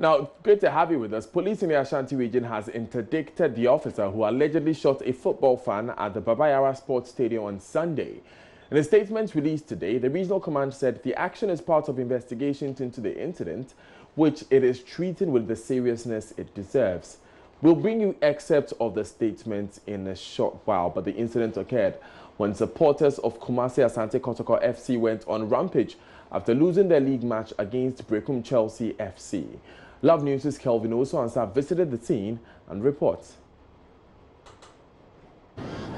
Now, great to have you with us. Police in the Ashanti region has interdicted the officer who allegedly shot a football fan at the Babayara Sports Stadium on Sunday. In a statement released today, the regional command said the action is part of investigations into the incident, which it is treated with the seriousness it deserves. We'll bring you excerpts of the statement in a short while, but the incident occurred when supporters of Kumasi Asante Kotoko FC went on rampage after losing their league match against Brekum Chelsea FC. Love News' Kelvin Osuansa visited the scene and reports.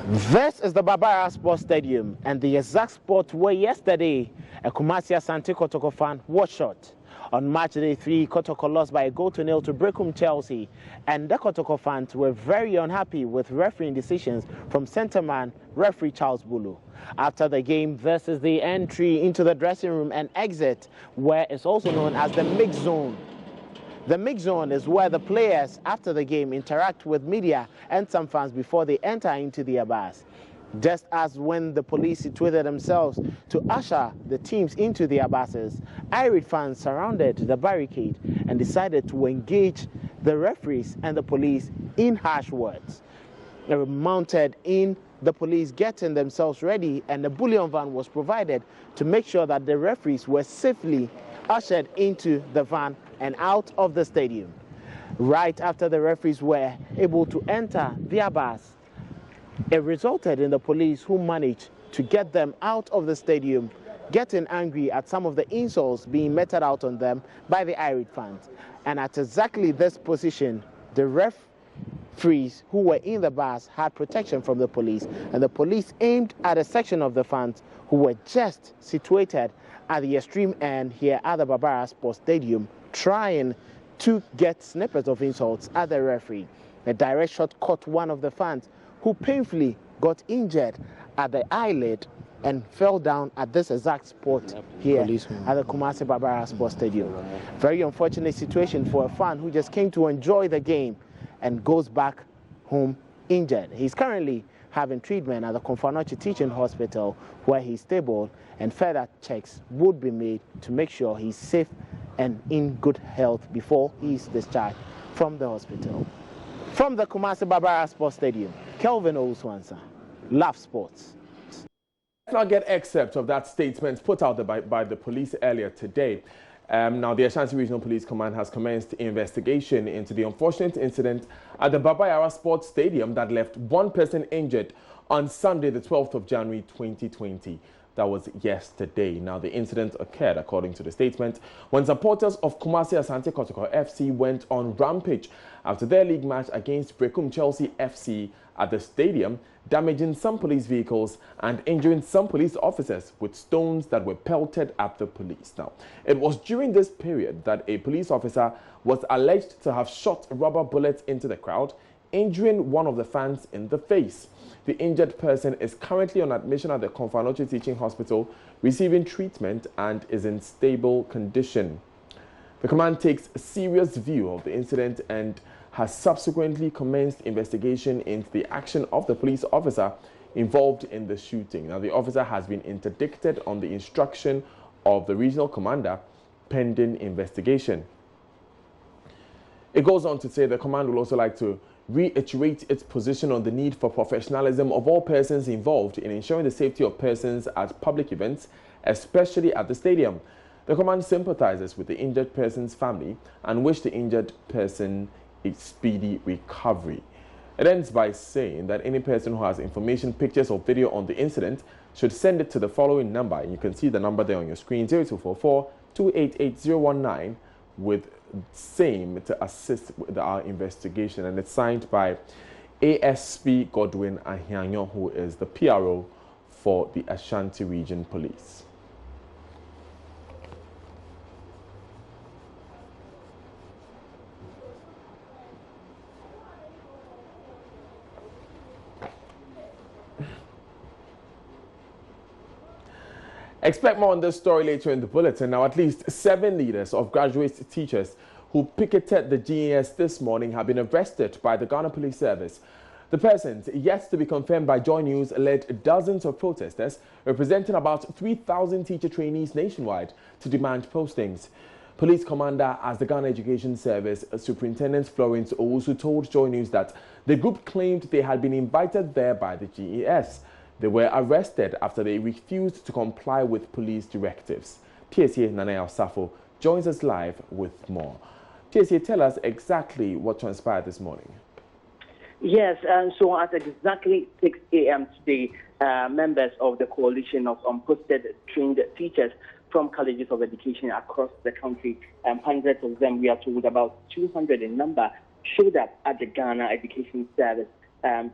This is the Babayara Sports Stadium and the exact spot where yesterday a Kumasi Asante Kotoko fan was shot. On March day 3, Kotoko lost by a goal to nil to Brekum Chelsea, and the Kotoko fans were very unhappy with refereeing decisions from centreman referee Charles Bulu. After the game, this is the entry into the dressing room and exit, where it's also known as the mix zone. The mix zone is where the players after the game interact with media and some fans before they enter into their bars. Just as when the police situated themselves to usher the teams into their buses, irate fans surrounded the barricade and decided to engage the referees and the police in harsh words. They were mounted in the police getting themselves ready, and a bullion van was provided to make sure that the referees were safely ushered into the van and out of the stadium. Right after the referees were able to enter their bars, it resulted in the police who managed to get them out of the stadium, getting angry at some of the insults being meted out on them by the irate fans. And at exactly this position, the referees who were in the bars had protection from the police, and the police aimed at a section of the fans who were just situated at the extreme end here at the Babayara Sports Stadium, trying to get snippets of insults at the referee. A direct shot caught one of the fans, who painfully got injured at the eyelid and fell down at this exact spot here at the Kumasi Babayara Sports Stadium. Very unfortunate situation for a fan who just came to enjoy the game and goes back home injured. He's currently having treatment at the Konfanochi Teaching Hospital, where he's stable, and further checks would be made to make sure he's safe and in good health before he's discharged from the hospital. From the Kumasi Babayara Sports Stadium, Kelvin Ouswansa, Love Sports. Let's now get excerpts of that statement put out by the police earlier today. Now, the Ashanti Regional Police Command has commenced investigation into the unfortunate incident at the Babayara Sports Stadium that left one person injured on Sunday, the 12th of January 2020. That was yesterday. Now, the incident occurred, according to the statement, when supporters of Kumasi Asante Kotoko FC went on rampage after their league match against Brekum Chelsea FC at the stadium, damaging some police vehicles and injuring some police officers with stones that were pelted at the police. Now, it was during this period that a police officer was alleged to have shot rubber bullets into the crowd, injuring one of the fans in the face. The injured person is currently on admission at the Konfanochi Teaching Hospital, receiving treatment and is in stable condition. The command takes a serious view of the incident and has subsequently commenced investigation into the action of the police officer involved in the shooting. Now, the officer has been interdicted on the instruction of the regional commander pending investigation. It goes on to say the command will also like to reiterate its position on the need for professionalism of all persons involved in ensuring the safety of persons at public events, especially at the stadium. The command sympathizes with the injured person's family and wish the injured person a speedy recovery. It ends by saying that any person who has information, pictures or video on the incident should send it to the following number. And you can see the number there on your screen, 0244 288 019, with same to assist with our investigation, and it's signed by ASP Godwin Ahianyo, who is the PRO for the Ashanti Region Police. Expect more on this story later in the bulletin. Now, at least 7 leaders of graduate teachers who picketed the GES this morning have been arrested by the Ghana Police Service. The persons, yet to be confirmed by JoyNews, led dozens of protesters representing about 3,000 teacher trainees nationwide to demand postings. Police Commander as the Ghana Education Service, Superintendent Florence Owusu, told JoyNews that the group claimed they had been invited there by the GES. They were arrested after they refused to comply with police directives. PSA Nanaya Safo joins us live with more. PSA, tell us exactly what transpired this morning. Yes, and so at exactly 6 a.m. today, members of the coalition of posted trained teachers from colleges of education across the country, hundreds of them, we are told about 200 in number, showed up at the Ghana Education Service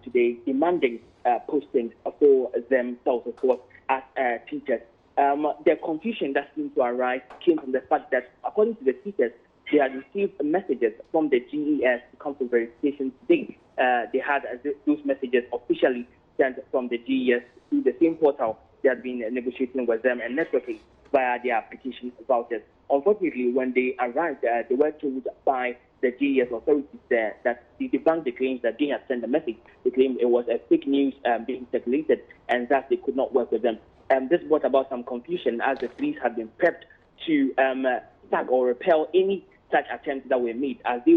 today, demanding postings for themselves, of course, as teachers. The confusion that seemed to arise came from the fact that, according to the teachers, they had received messages from the GES to come for verification today. They had those messages officially sent from the GES to the same portal they had been negotiating with them and networking via their application vouchers. Unfortunately, when they arrived, they were told by the GES authorities there that they debunked the claims that they had sent a message. They claimed it was a fake news being circulated and that they could not work with them. This brought about some confusion as the police had been prepped to tag or repel any such attempts that were made, as they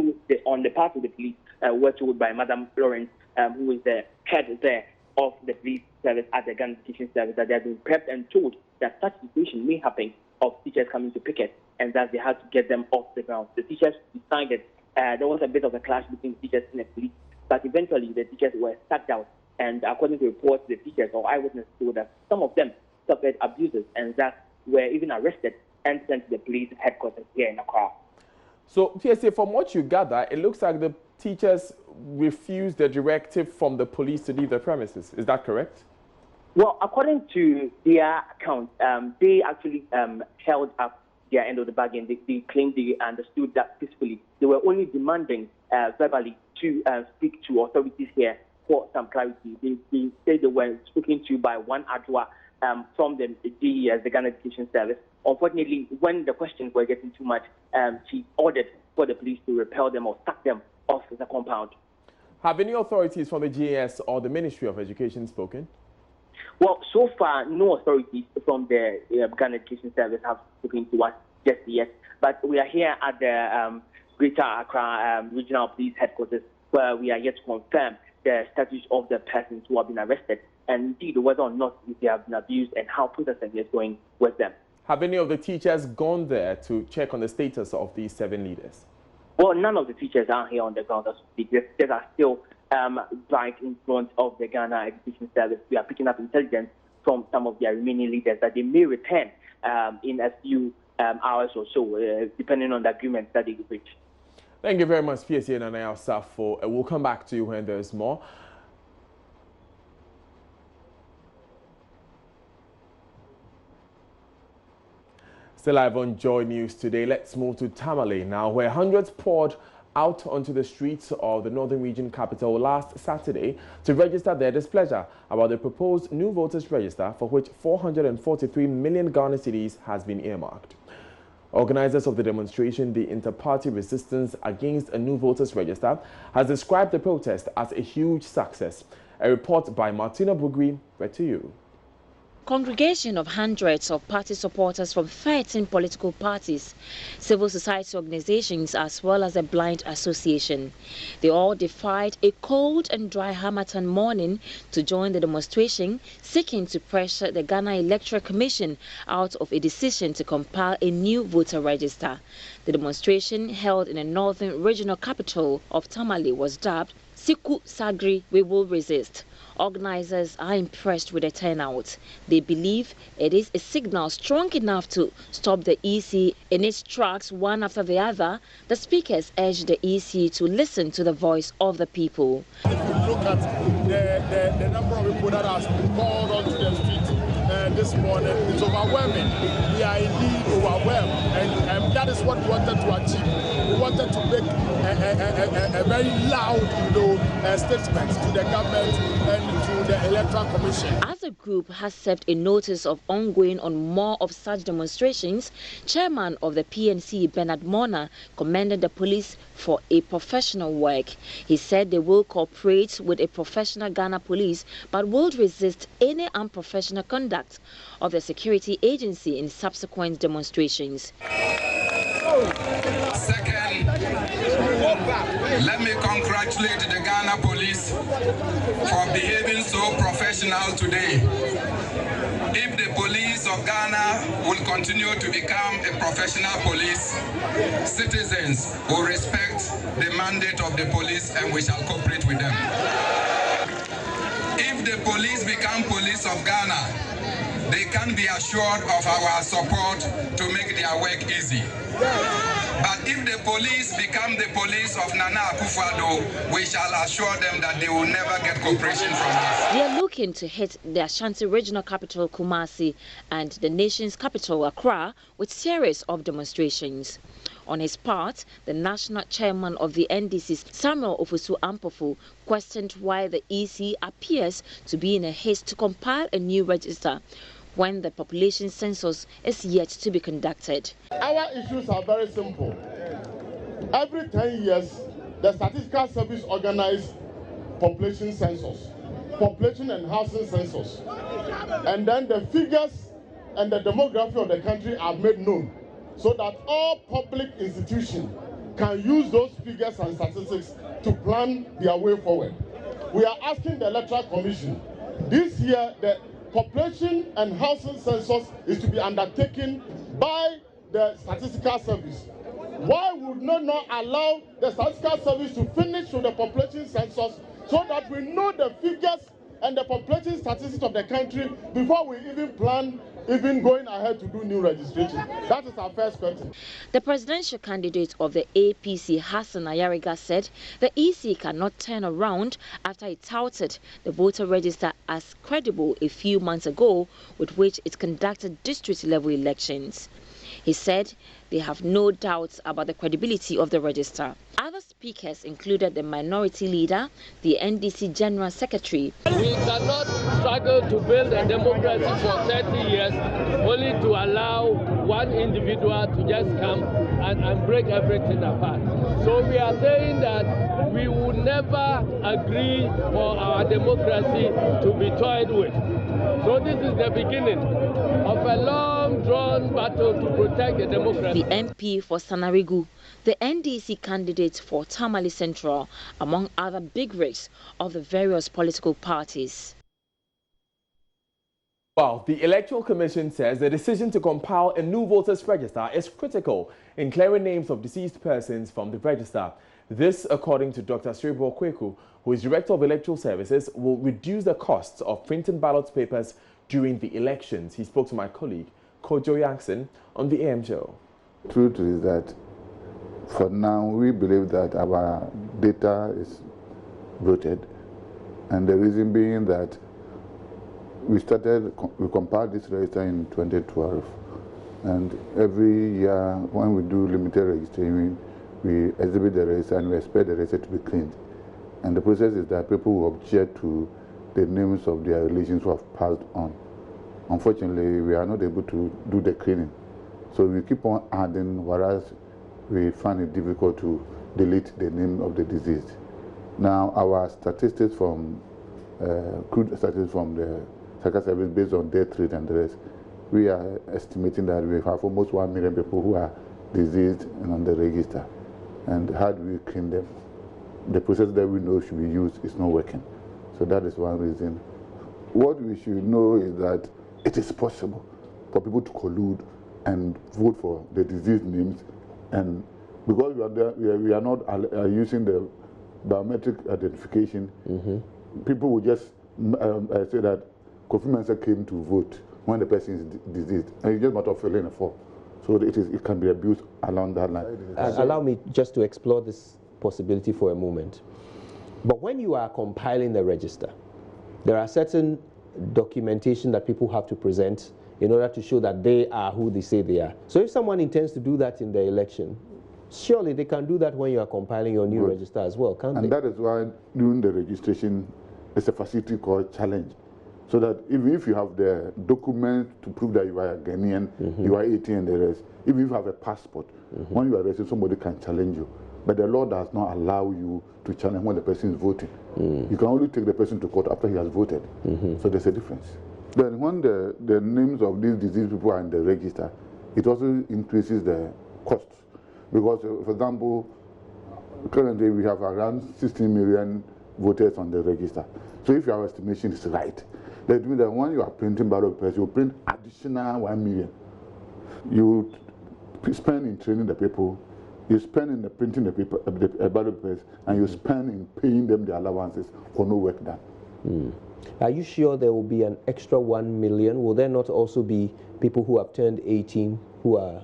on the part of the police were told by Madam Florence, who is the head there of the police service at the Ghana Education Service, that they had been prepped and told that such situation may happen of teachers coming to picket, and that they had to get them off the ground. The teachers decided there was a bit of a clash between teachers and the police, but eventually the teachers were sat down, and according to reports, the teachers or eyewitnesses told that some of them suffered abuses and that were even arrested and sent to the police headquarters here in Accra. So, PSA, from what you gather, it looks like the teachers refused the directive from the police to leave the premises. Is that correct? Well, according to their account, they actually held up their end of the bargain. They claimed they understood that peacefully. They were only demanding verbally to speak to authorities here for some clarity. They said they were spoken to by one Adwa from the GES, the Ghana Education Service. Unfortunately, when the questions were getting too much, she ordered for the police to repel them or sack them off the compound. Have any authorities from the GES or the Ministry of Education spoken? Well, so far, no authorities from the Ghana Education Service have spoken to us just yet. But we are here at the Greater Accra Regional Police Headquarters, where we are yet to confirm the status of the persons who have been arrested, and indeed whether or not they have been abused and how processing is going with them. Have any of the teachers gone there to check on the status of these 7 leaders? Well, none of the teachers are here on the ground as we speak. They are still right in front of the Ghana Education Service. We are picking up intelligence from some of their remaining leaders that they may return in a few hours or so, depending on the agreement that they reach. Thank you very much, PSA and Nanaya Safo. We'll come back to you when there's more. Still live on Joy News today. Let's move to Tamale now, where hundreds poured out onto the streets of the Northern Region capital last Saturday to register their displeasure about the proposed new voters register, for which 443 million Ghana cedis has been earmarked. Organizers of the demonstration, the Inter-Party Resistance Against a New Voters Register, has described the protest as a huge success. A report by Martina Bugri, read to you. Congregation of hundreds of party supporters from 13 political parties, civil society organizations, as well as a blind association. They all defied a cold and dry Harmattan morning to join the demonstration, seeking to pressure the Ghana Electoral Commission out of a decision to compile a new voter register. The demonstration, held in the northern regional capital of Tamale, was dubbed Siku Sagri, We Will Resist. Organizers are impressed with the turnout. They believe it is a signal strong enough to stop the EC in its tracks one after the other. The speakers urged the EC to listen to the voice of the people. If you look at the number of people that has been called onto the street this morning, it's overwhelming. We are indeed overwhelmed, and that is what we wanted to achieve. We wanted to make a very loud, statement to the government and to the Electoral Commission. As the group has served a notice of ongoing on more of such demonstrations, Chairman of the PNC, Bernard Mona, commended the police for a professional work. He said they will cooperate with a professional Ghana police, but will resist any unprofessional conduct of the security agency in subsequent demonstrations. Second, let me congratulate the Ghana police for behaving so professional today. If the police of Ghana will continue to become a professional police, citizens will respect the mandate of the police and we shall cooperate with them. If the police become police of Ghana, they can be assured of our support to make their work easy. But if the police become the police of Nana Akufo-Addo, we shall assure them that they will never get cooperation from us. They are looking to hit the Ashanti regional capital Kumasi and the nation's capital Accra with series of demonstrations. On his part, the national chairman of the NDC, Samuel Ofosu-Ampofo, questioned why the EC appears to be in a haste to compile a new register when the population census is yet to be conducted. Our issues are very simple. Every 10 years, the Statistical Service organizes population census, population and housing census. And then the figures and the demography of the country are made known so that all public institutions can use those figures and statistics to plan their way forward. We are asking the Electoral Commission this year the population and housing census is to be undertaken by the Statistical Service. Why would not allow the Statistical Service to finish with the population census so that we know the figures and the population statistics of the country before we even plan going ahead to do new registration? That is our first question. The presidential candidate of the APC, Hassan Ayariga, said the EC cannot turn around after it touted the voter register as credible a few months ago, with which it conducted district-level elections. He said they have no doubts about the credibility of the register. Other speakers included the minority leader, the NDC General Secretary. We cannot struggle to build a democracy for 30 years only to allow one individual to just come and break everything apart. So we are saying that we will never agree for our democracy to be toyed with. So this is the beginning of a long-drawn battle to protect the democracy. The MP for Sanarigu, the NDC candidate for Tamale Central, among other bigwigs of the various political parties. Well, the Electoral Commission says the decision to compile a new voters register is critical in clearing names of deceased persons from the register. This, according to Dr. Cervical, who is Director of Electoral Services, will reduce the costs of printing ballot papers during the elections. He spoke to my colleague, Kojo Jackson, on the AM show. The truth is that for now, we believe that our data is rooted, and the reason being that we compiled this register in 2012, and every year when we do limited registration, we exhibit the register and we expect the register to be cleaned. And the process is that people will object to the names of their relations who have passed on. Unfortunately, we are not able to do the cleaning. So we keep on adding, whereas we find it difficult to delete the name of the deceased. Now, our statistics from, crude statistics from the Cervical Service based on death rate and the rest, we are estimating that we have almost 1 million people who are deceased and on the register. And how do we clean them? The process that we know should be used is not working. So that is one reason. What we should know is that it is possible for people to collude and vote for the deceased names, and because we are not using the biometric identification, people will just say that Kofi Mensah came to vote when the person is deceased, and it's just a matter of filling a form. So it can be abused along that line. Allow me just to explore this possibility for a moment. But when you are compiling the register, there are certain documentation that people have to present in order to show that they are who they say they are. So if someone intends to do that in the election, surely they can do that when you are compiling your new register as well, can't they? And that is why during the registration, it's a facility called challenge. So that even if you have the document to prove that you are a Ghanaian, you are 18 and the rest, even if you have a passport, when you are arrested, somebody can challenge you. But the law does not allow you to challenge when the person is voting. You can only take the person to court after he has voted. So there's a difference. Then when the names of these diseased people are in the register, it also increases the cost. Because, for example, currently we have around 16 million voters on the register. So if your estimation is right, that means that when you are printing ballot papers, you print additional 1 million. You spend in training the people, you spend in the printing the paper, the ballot papers, and you spend in paying them the allowances for no work done. Are you sure there will be an extra 1 million? Will there not also be people who have turned 18 who are,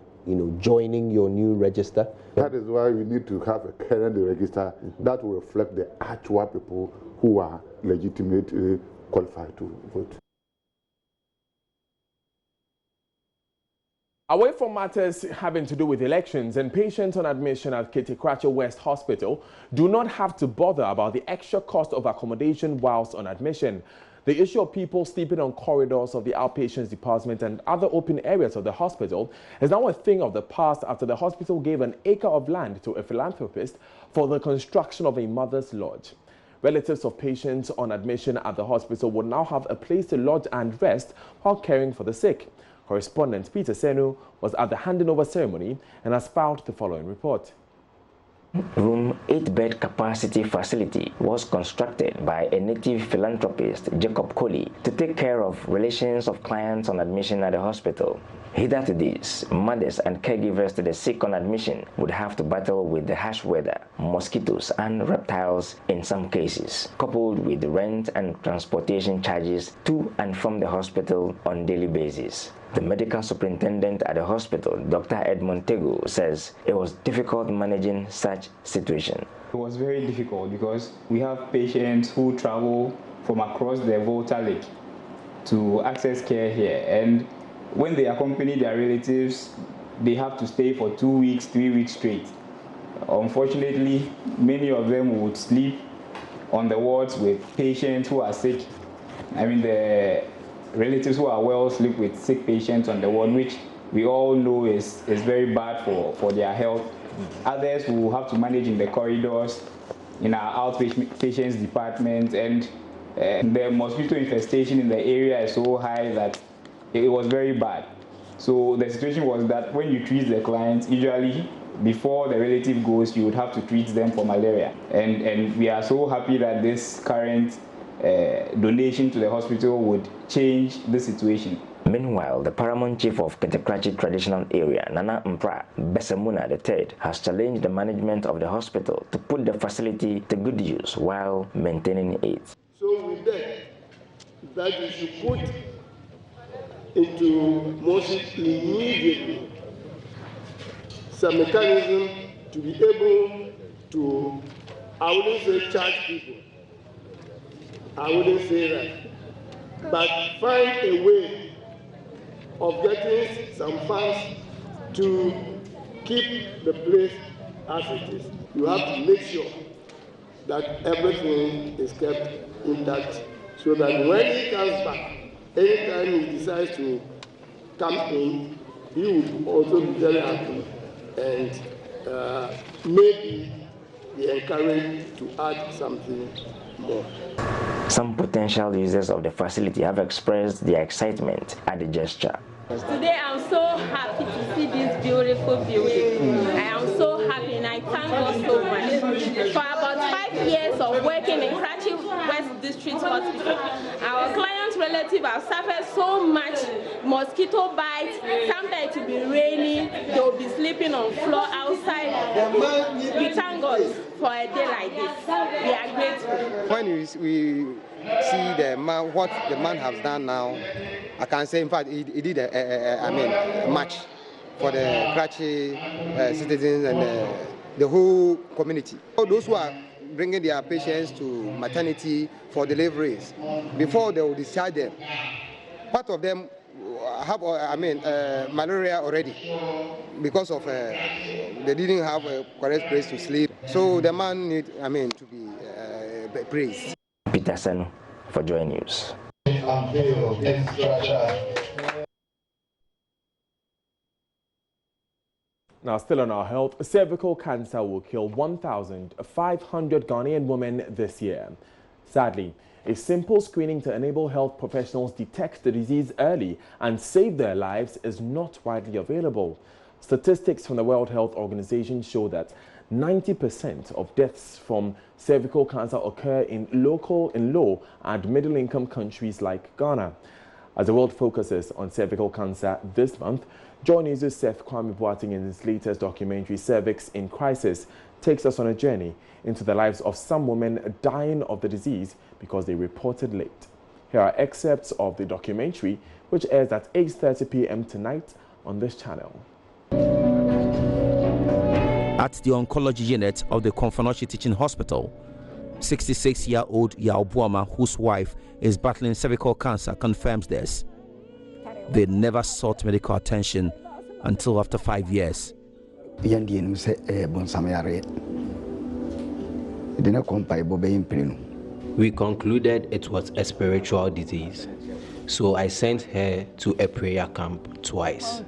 joining your new register? That is why we need to have a current register that will reflect the actual people who are legitimately qualified to vote. Away from matters having to do with elections, and patients on admission at Accra West Hospital do not have to bother about the extra cost of accommodation whilst on admission. The issue of people sleeping on corridors of the outpatients department and other open areas of the hospital is now a thing of the past after the hospital gave an acre of land to a philanthropist for the construction of a mother's lodge. Relatives of patients on admission at the hospital will now have a place to lodge and rest while caring for the sick. Correspondent Peter Senu was at the handing over ceremony and has filed the following report. Room 8-bed capacity facility was constructed by a native philanthropist, Jacob Coley, to take care of relations of clients on admission at the hospital. Hitherto this, mothers and caregivers to the sick on admission would have to battle with the harsh weather, mosquitoes and reptiles in some cases, coupled with the rent and transportation charges to and from the hospital on a daily basis. The medical superintendent at the hospital, Dr. Edmond Tego, says it was difficult managing such situation. It was very difficult because we have patients who travel from across the Volta Lake to access care here, and when they accompany their relatives, they have to stay for 2 weeks, 3 weeks straight. Unfortunately, many of them would sleep on the wards with patients who are sick. The relatives who are well sleep with sick patients on the ward, which we all know is very bad for their health. Others will have to manage in the corridors, in our outpatients department, and the mosquito infestation in the area is so high that it was very bad. So the situation was that when you treat the clients, usually before the relative goes, you would have to treat them for malaria. And we are so happy that this current donation to the hospital would change the situation. Meanwhile, the paramount chief of Ketekrachi traditional area, Nana Mpra Besemuna III, has challenged the management of the hospital to put the facility to good use while maintaining it. So with that you should put into motion immediately some mechanism to be able to, I wouldn't say charge people, I wouldn't say that, but find a way of getting some funds to keep the place as it is. You have to make sure that everything is kept intact so that when he comes back, anytime he decides to come in, he will also be very happy and maybe be encouraged to add something more. Some potential users of the facility have expressed their excitement at the gesture. Today I'm so happy to see this beautiful building. I am so happy and I thank God so much. For about 5 years of working in Accra West District Hospital, our clients' relatives have suffered so much mosquito bites. Sometimes it will be raining, they will be sleeping on floor outside. We thank God for a day like this. We are grateful. When we see the man, what the man has done now, I can say, in fact, he did a match for the Accra citizens and the whole community. All those who are bringing their patients to maternity for deliveries, before they will discharge them, part of them have malaria already because of they didn't have a correct place to sleep. So the man need to be praised. Peter Senu for JoyNews. Now, still on our health, cervical cancer will kill 1,500 Ghanaian women this year. Sadly, a simple screening to enable health professionals detect the disease early and save their lives is not widely available. Statistics from the World Health Organization show that 90% of deaths from cervical cancer occur in low and middle-income countries like Ghana. As the world focuses on cervical cancer this month, JoyNews' Seth Kwame Boateng in his latest documentary, Cervix in Crisis, takes us on a journey into the lives of some women dying of the disease because they reported late. Here are excerpts of the documentary, which airs at 8:30 p.m. tonight on this channel. At the oncology unit of the Konfanochi Teaching Hospital, 66-year-old Yaobuama, whose wife is battling cervical cancer, confirms this. They never sought medical attention until after 5 years. We concluded it was a spiritual disease, so I sent her to a prayer camp twice.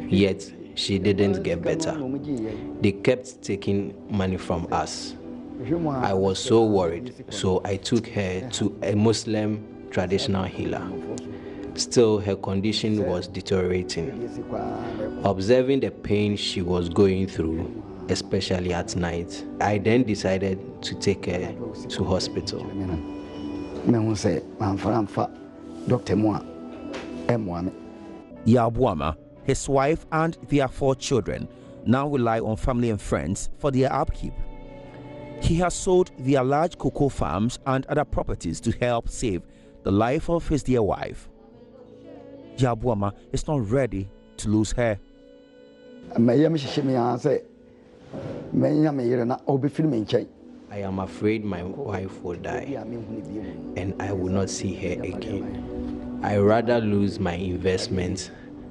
Yet she didn't get better. They kept taking money from us. I was so worried, so I took her to a Muslim traditional healer. Still, her condition was deteriorating. Observing the pain she was going through, especially at night, I then decided to take her to hospital. Yabuama, his wife and their 4 children now rely on family and friends for their upkeep. He has sold their large cocoa farms and other properties to help save the life of his dear wife. Yabuama is not ready to lose her. I am afraid my wife will die and I will not see her again. I rather lose my investment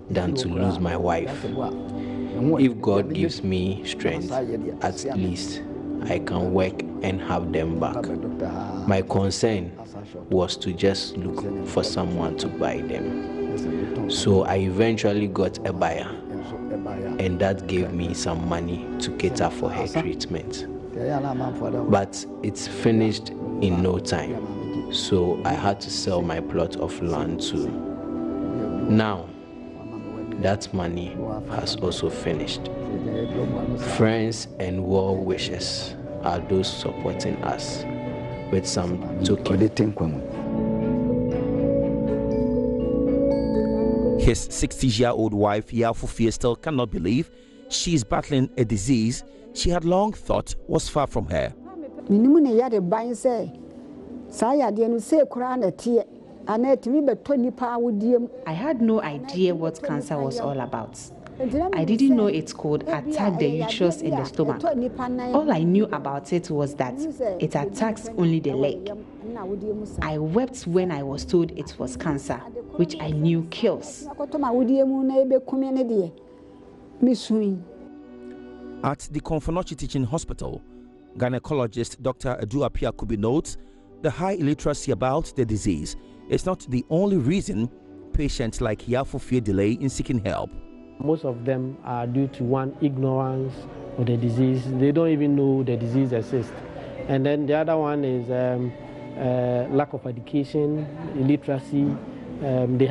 than to lose my wife. If God gives me strength, at least I can work and have them back. My concern was to just look for someone to buy them. So I eventually got a buyer, and that gave me some money to cater for her treatment. But it's finished in no time, so I had to sell my plot of land too. Now, that money has also finished. Friends and well wishers are those supporting us with some token. His 60-year-old wife, Yafufie, still cannot believe she's battling a disease she had long thought was far from her. I had no idea what cancer was all about. I didn't know it could attack the uterus in the stomach. All I knew about it was that it attacks only the leg. I wept when I was told it was cancer, which I knew kills. At the Konfanochi Teaching Hospital, gynecologist Dr. Aduapia Kubi notes the high illiteracy about the disease is not the only reason patients like Yafufie delay in seeking help. Most of them are due to one, ignorance of the disease. They don't even know the disease exists. And then the other one is lack of education, illiteracy. They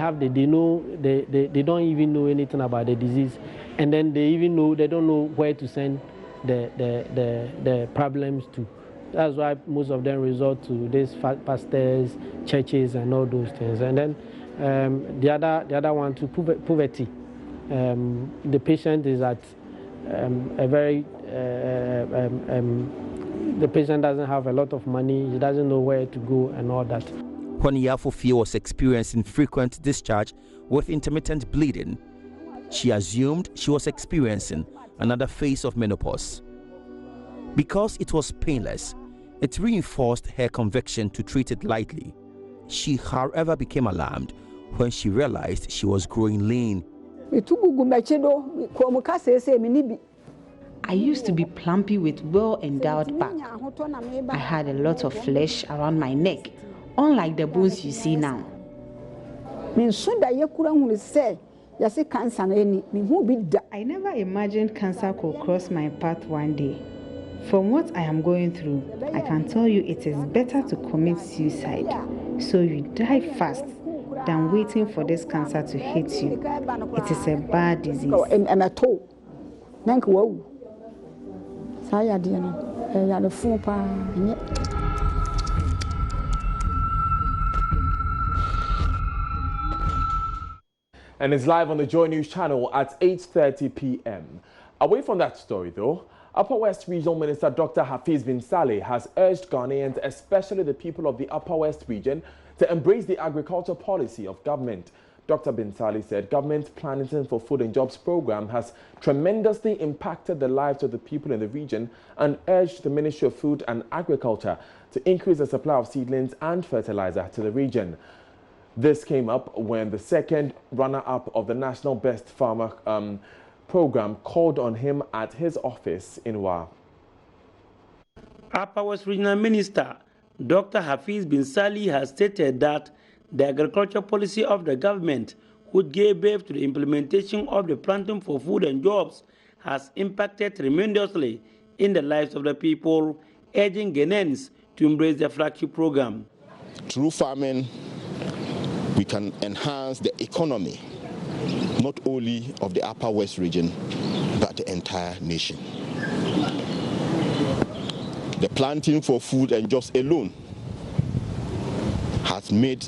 don't even know anything about the disease. And then they don't know where to send the problems to. That's why most of them resort to these pastors, churches, and all those things. And then the other one to poverty. The patient is at the patient doesn't have a lot of money. He doesn't know where to go and all that. When Yafufie was experiencing frequent discharge with intermittent bleeding, she assumed she was experiencing another phase of menopause. Because it was painless, it reinforced her conviction to treat it lightly. She, however, became alarmed when she realized she was growing lean. I used to be plumpy with well-endowed back. I had a lot of flesh around my neck, unlike the bones you see now. I never imagined cancer could cross my path one day. From what I am going through, I can tell you it is better to commit suicide, so you die fast, than waiting for this cancer to hit you. It is a bad disease. Nank wow. Saya diano. Ya the phone pa. And it's live on the JoyNews channel at 8:30 p.m. Away from that story though, Upper West Regional Minister Dr. Hafiz bin Saleh has urged Ghanaians, especially the people of the Upper West region, to embrace the agriculture policy of government. Dr. bin Saleh said government's Planning for Food and Jobs program has tremendously impacted the lives of the people in the region and urged the Ministry of Food and Agriculture to increase the supply of seedlings and fertilizer to the region. This came up when the second runner-up of the National Best Farmer program called on him at his office in Wa. Upper West Regional Minister Dr. Hafiz bin Saleh has stated that the agriculture policy of the government, which gave birth to the implementation of the Planting for Food and Jobs, has impacted tremendously in the lives of the people, urging Ghanaians to embrace the flagship program. Through farming, we can enhance the economy, not only of the Upper West region, but the entire nation. The Planting for Food and Jobs alone has made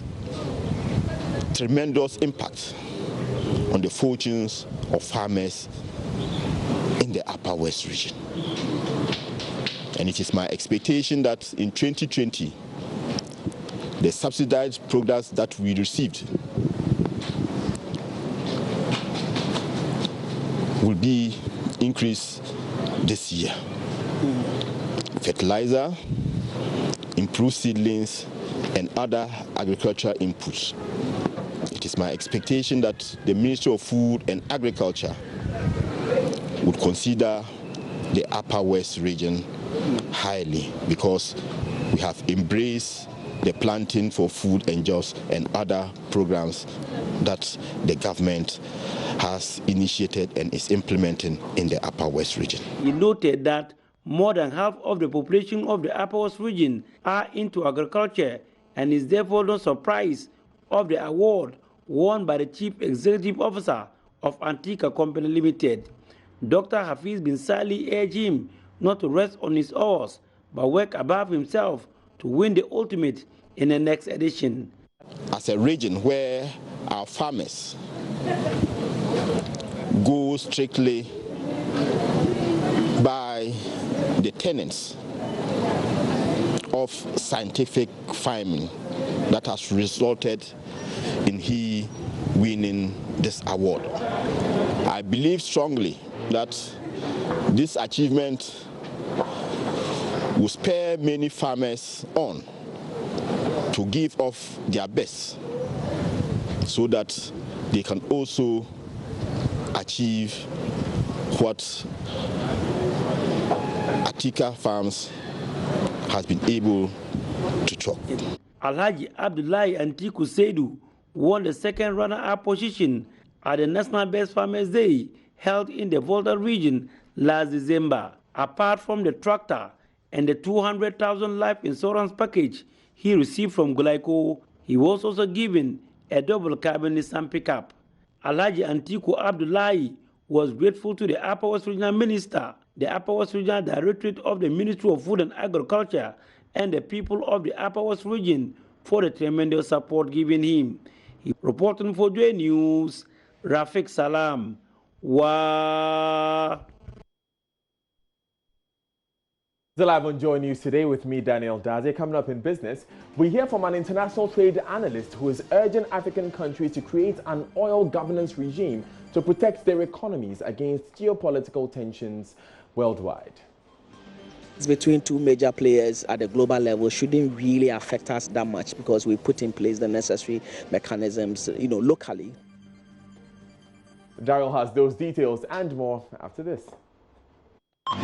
tremendous impact on the fortunes of farmers in the Upper West region. And it is my expectation that in 2020, the subsidized products that we received will be increased this year. Fertilizer, improved seedlings, and other agricultural inputs. It is my expectation that the Ministry of Food and Agriculture would consider the Upper West region highly because we have embraced the Planting for Food and Jobs and other programs that the government has initiated and is implementing in the Upper West region. He noted that more than half of the population of the Upper West region are into agriculture and is therefore no surprise of the award won by the Chief Executive Officer of Antica Company Limited. Dr. Hafiz bin Saleh urged him not to rest on his oars, but work above himself to win the ultimate in the next edition. As a region where our farmers go strictly by the tenets of scientific farming that has resulted in he winning this award. I believe strongly that this achievement will spur many farmers on to give off their best so that they can also achieve what Antica Farms has been able to talk. Alhaji Abdullahi Antiku Seidu won the second runner-up position at the National Best Farmers Day held in the Volta region last December. Apart from the tractor and the 200,000 life insurance package he received from Glyco, he was also given a double cabin Nissan pickup. Alhaji Antiku Abdullahi was grateful to the Upper West Regional Minister, the Upper West Regional Directorate of the Ministry of Food and Agriculture, and the people of the Upper West region for the tremendous support given him. He reporting for JoyNews, Rafiq Salam. Wow. Live on JoyNews today with me, Daniel Daze. Coming up in business, we hear from an international trade analyst who is urging African countries to create an oil governance regime to protect their economies against geopolitical tensions worldwide. Between two major players at the global level shouldn't really affect us that much because we put in place the necessary mechanisms, locally. Daryl has those details and more after this.